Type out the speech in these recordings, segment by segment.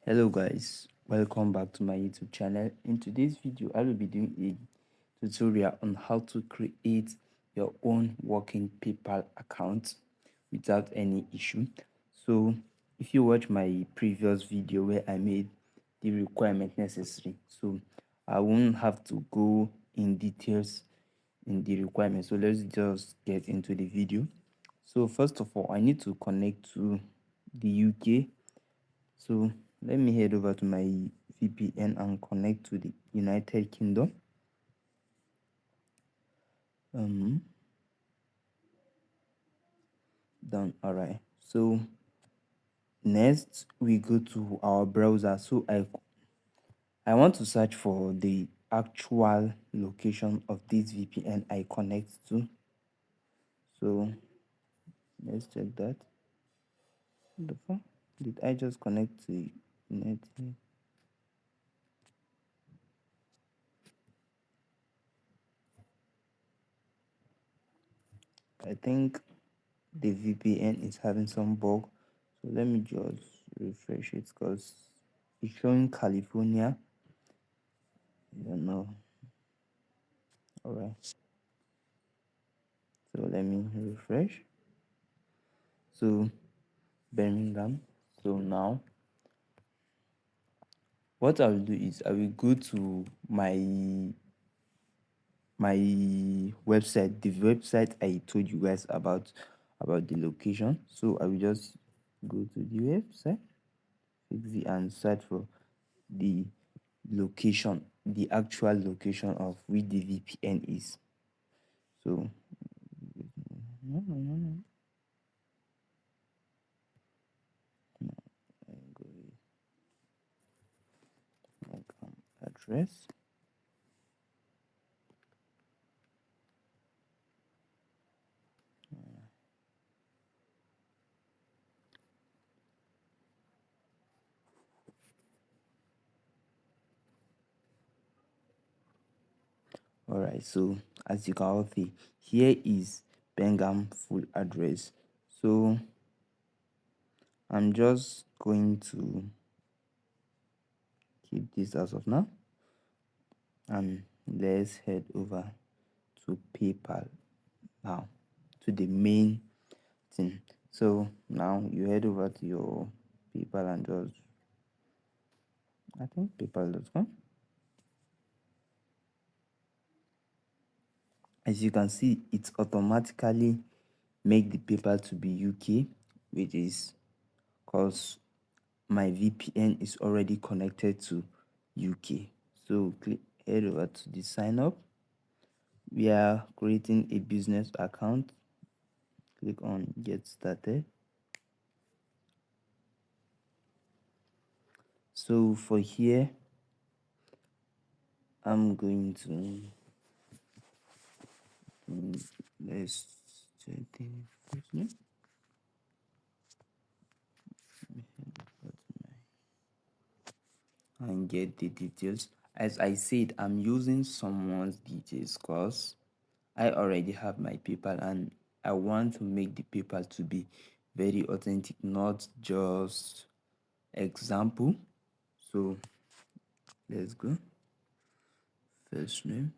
Hello guys, welcome back to my YouTube channel. In today's video, I will be doing a tutorial on how to create your own working PayPal account without any issue. So if you watch my previous video where I made the requirement necessary, so I won't have to go in details in the requirements. So let's just get into the video. So first of all, I need to connect to the UK. So let me head over to my VPN and connect to the United Kingdom. Um, Done. All right. So next we go to our browser. So I want to search for the actual location of this VPN I connect to. So let's check that. The fuck? Did I just connect to United? I think the VPN is having some bug. So let me just refresh it because it's showing California. I don't know. Alright. So let me refresh. So Birmingham. So now what I will do is I will go to my website, the website I told you guys about the location. So I will just go to the website, fix it, and search for the location, the actual location of which the VPN is. So no. Address. All right, so as you can all see, here is Birmingham full address. So I'm just going to keep this as of now, and let's head over to PayPal now, to the main thing. So now you head over to your PayPal and just, I think paypal.com. As you can see, it automatically make the PayPal to be UK, which is because my VPN is already connected to UK. So click head over to the sign up. We are creating a business account. Click on get started. So for here, I'm going to let's check the first name and get the details. As I said, I'm using someone's details because I already have my PayPal and I want to make the PayPal to be very authentic, not just example. So let's go. First name.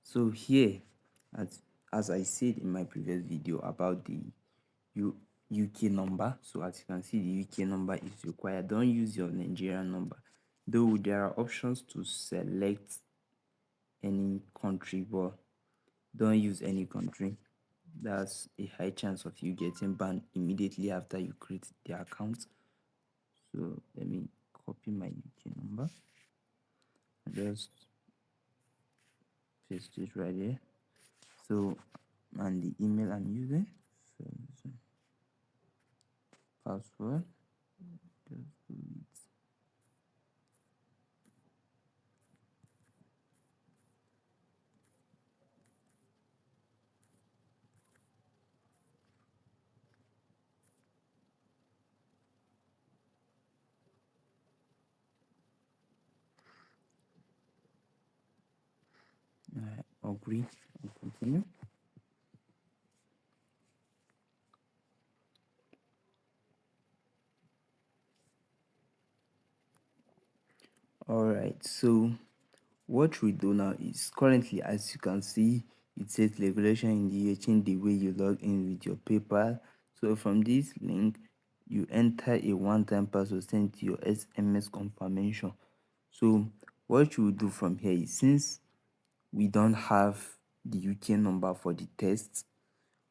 So here, as I said in my previous video about the UK number, so as you can see, the UK number is required. Don't use your Nigerian number, though there are options to select any country, but don't use any country. That's a high chance of you getting banned immediately after you create the account. So let me copy my UK number and just paste it right here. So, and the email I'm using, so password, just do it. Okay, agree and continue. All right, so what we do now is currently, as you can see, it says regulation in the change the way you log in with your PayPal. So from this link, you enter a one-time password sent to your SMS confirmation. So what you will do from here is, since we don't have the UK number for the test,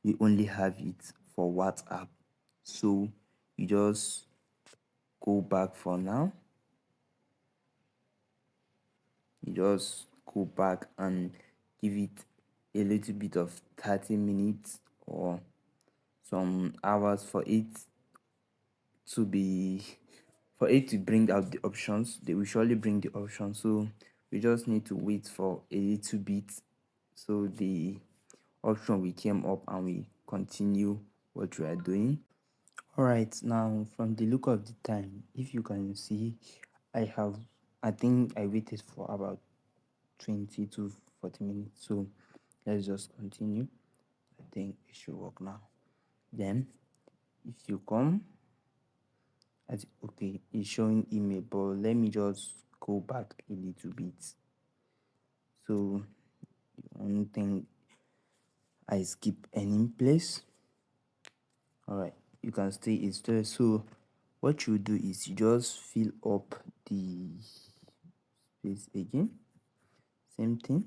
we only have it for WhatsApp. So you just go back for now. You just go back and give it a little bit of 30 minutes or some hours for it to bring out the options. They will surely bring the options, so we just need to wait for a little bit so the option will came up and we continue what we are doing. All right, now from the look of the time, if you can see, I think I waited for about 20 to 40 minutes. So let's just continue. I think it should work now. Then if you come, okay, it's showing email, but let me just go back a little bit. So the only thing I skip any place. All right, you can stay is there. So what you do is you just fill up the space again. Same thing.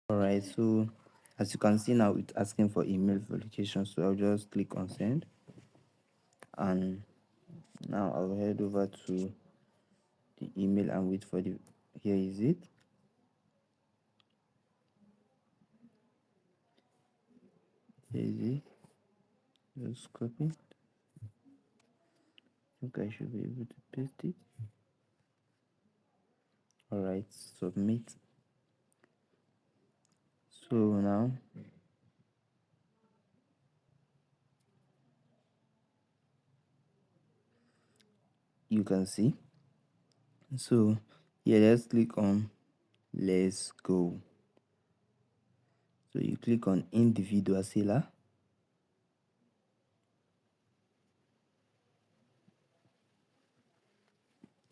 All right, so as you can see now, it's asking for email verification, so I'll just click on send, and now I'll head over to the email and wait for the, here is it. Here is it. Just copy. I think I should be able to paste it. All right, submit. So now you can see. So here, let's click on let's go. So you click on individual seller.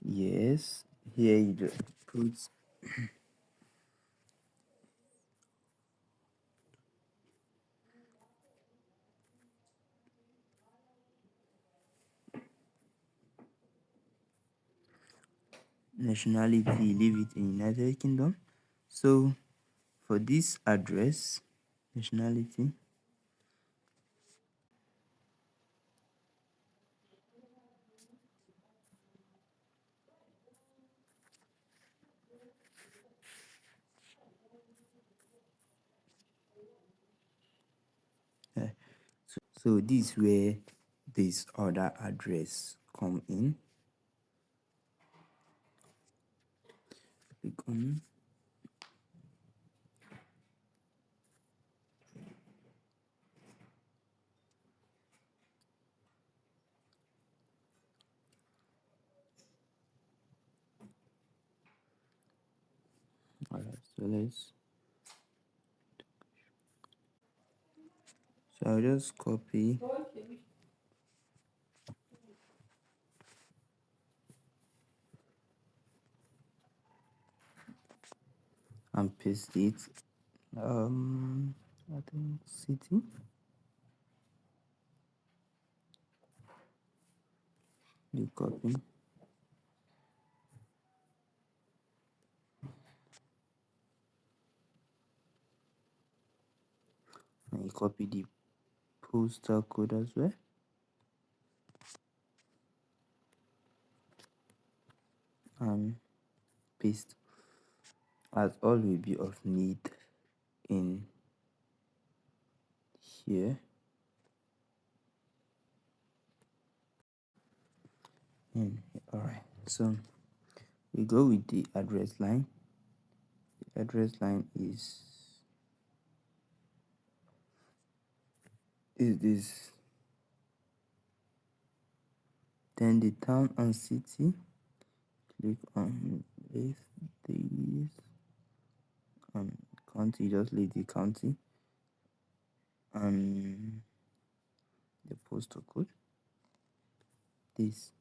Yes, here you just put nationality, leave it in United Kingdom. So for this address, nationality, so this is where this other address come in. Click on. All right, so I'll just copy and paste it. I think city. You copy. And you copy the postal code as well. And paste. as all will be of need in here. All right, so we go with the address line. The address line is this. Then the town and city, click on this and county, just leave the county and the postal code, this.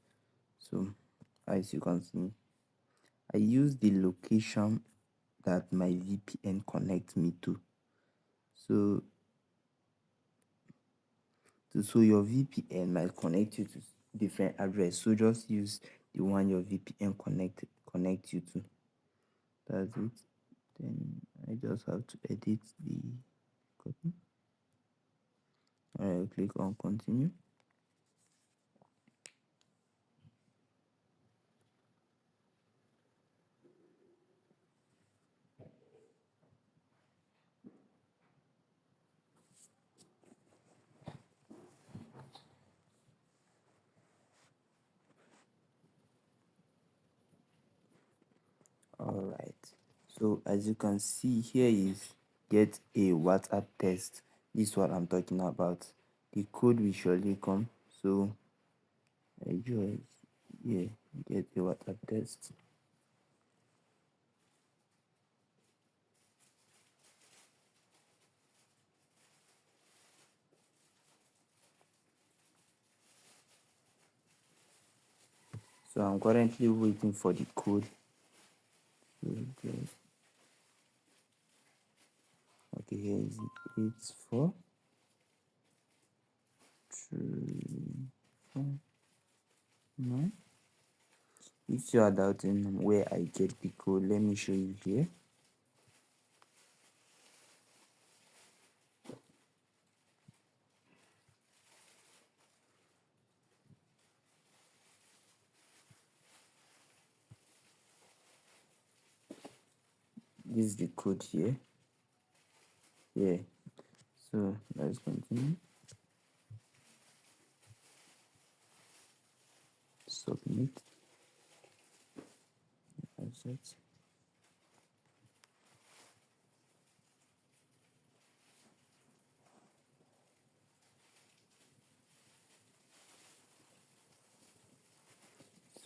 So as you can see, I use the location that my VPN connects me to. So your VPN might connect you to different address, so just use the one your VPN connect you to. That's it. Then I just have to edit the copy. I'll click on continue. All right, so as you can see here is get a WhatsApp test. This is what I'm talking about. The code will surely come. So I just get a WhatsApp test. So I'm currently waiting for the code. Okay, here is 84 3 4 9. If you are doubting where I get the code, let me show you here. This is the code here. So let's continue. Submit. That's it.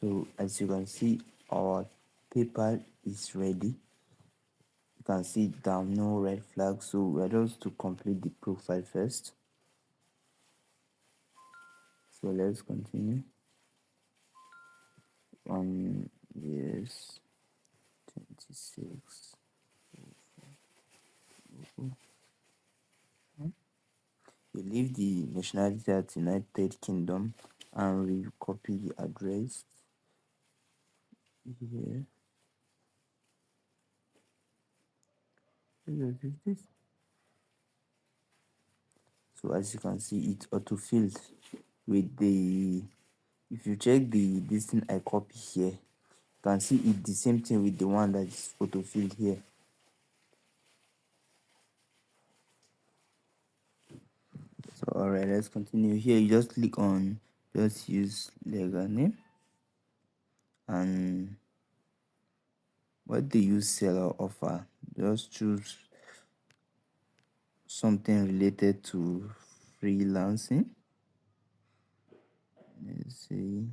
So as you can see, our PayPal is ready. You can see down no red flag. So we're just to complete the profile first. So let's continue. Yes, 26. You leave the nationality at United Kingdom and we copy the address here. This. So as you can see, it auto-filled with the, if you check this thing I copy here, you can see it the same thing with the one that is auto-filled here. So alright, let's continue. Here you just click on, just use legal name and what do you sell or offer. Just choose something related to freelancing. Let's see.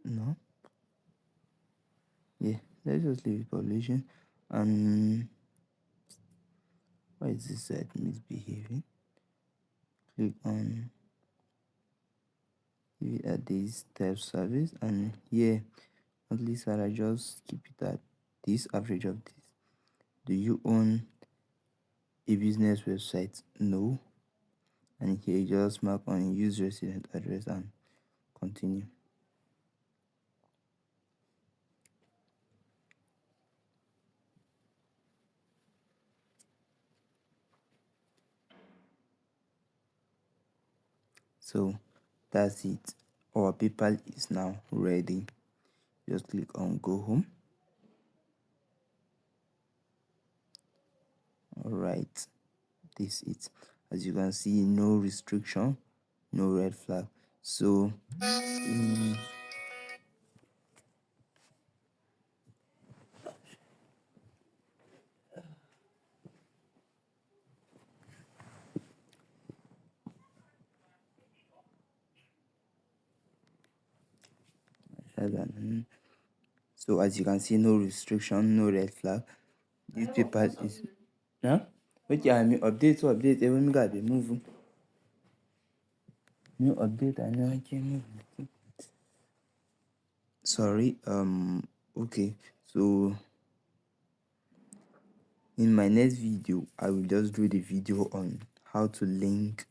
No. Yeah, let's just leave it publishing. And why is this site misbehaving? Click on leave it at this type service, and here monthly salary, just keep it at this average of this. Do you own a business website? No. And here you just mark on use resident address and continue. So that's it. Our PayPal is now ready. Just click on go home. All right, this is it. As you can see, no restriction, no red flag. So so as you can see, no restriction, no red flag. This PayPal is huh? Wait, yeah, I mean update to update. Every me got be moving. New update, I know I can move. Sorry. Okay. So in my next video, I will just do the video on how to link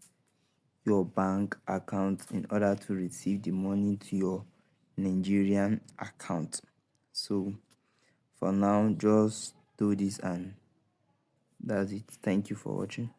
your bank account in order to receive the money to your Nigerian account. So for now, just do this and that's it. Thank you for watching.